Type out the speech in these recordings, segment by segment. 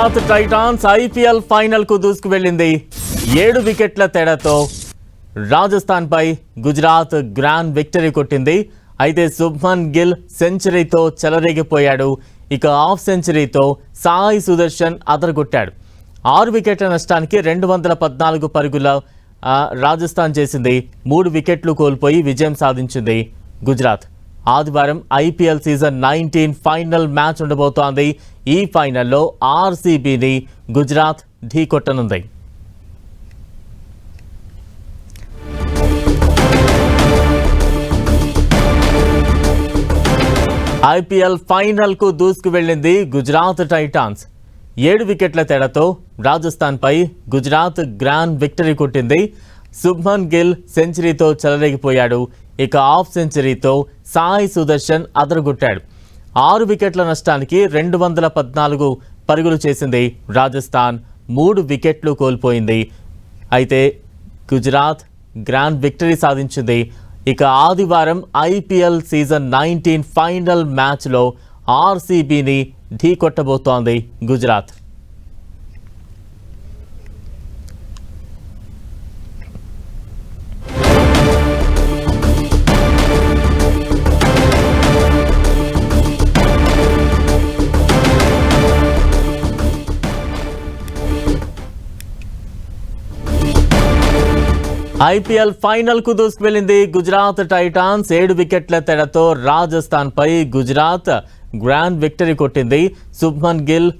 Gujarat Titans IPL final కు దూసుకు వెళ్ళింది. 7 వికెట్ల తేడాతో రాజస్థాన్ పై గుజరాత్ గ్రాండ్ విక్టరీ కొట్టింది. అయితే శుభ్మన్ గిల్ సెంచరీతో చెలరేగిపోయాడు. ఇక హాఫ్ సెంచరీతో సాయి సుదర్శన్ అదరగొట్టాడు. 6 వికెట్ల నష్టానికి 214 పరుగుల రాజస్థాన్ చేసింది. 3 వికెట్లు కోల్పోయి విజయం సాధించింది గుజరాత్. ఆదివారం ఐపీఎల్ సీజన్ 19 ఫైనల్ మ్యాచ్ ఉండబోతోంది. ఈ ఫైనల్లో ఆర్సీబీని గుజరాత్ ఢీకొట్టనుంది. ఐపీఎల్ ఫైనల్ కు దూసుకు వెళ్ళింది గుజరాత్ టైటాన్స్. 7 వికెట్ల తేడాతో రాజస్థాన్ పై గుజరాత్ గ్రాండ్ విక్టరీ కొట్టింది. శుభ్మన్ గిల్ సెంచరీతో చెలరేగిపోయాడు. ఇక హాఫ్ సెంచరీతో సాయి సుదర్శన్ అదరగొట్టాడు. 6 వికెట్ల నష్టానికి 214 పరుగులు చేసింది రాజస్థాన్. 3 వికెట్లు కోల్పోయింది. అయితే గుజరాత్ గ్రాండ్ విక్టరీ సాధించింది. ఇక ఆదివారం ఐపీఎల్ సీజన్ 19 ఫైనల్ మ్యాచ్లో ఆర్సీబీని ఢీకొట్టబోతోంది గుజరాత్. ఐపీఎల్ ఫైనల్ కు దూసుకు వెళ్ళింది గుజరాత్ టైటాన్స్. 7 వికెట్ల తేడాతో రాజస్థాన్ పై గుజరాత్ గ్రాండ్ విక్టరీ కొట్టింది. శుభ్మన్ గిల్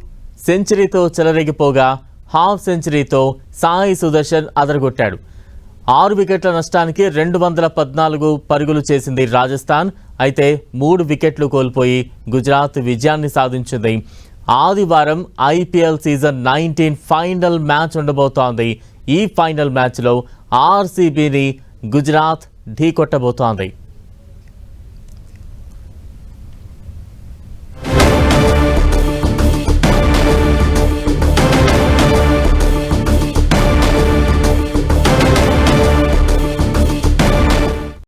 సెంచరీతో చెలరేగిపోగా హాఫ్ సెంచరీతో సాయి సుదర్శన్ అదరగొట్టాడు. 6 వికెట్ల నష్టానికి 214 పరుగులు చేసింది రాజస్థాన్. అయితే 3 వికెట్లు కోల్పోయి గుజరాత్ విజయాన్ని సాధించింది. ఆదివారం ఐపీఎల్ సీజన్ 19 ఫైనల్ మ్యాచ్ ఉండబోతోంది. ఈ ఫైనల్ మ్యాచ్లో ఆర్సీబీని గుజరాత్ ఢీకొట్టబోతోంది.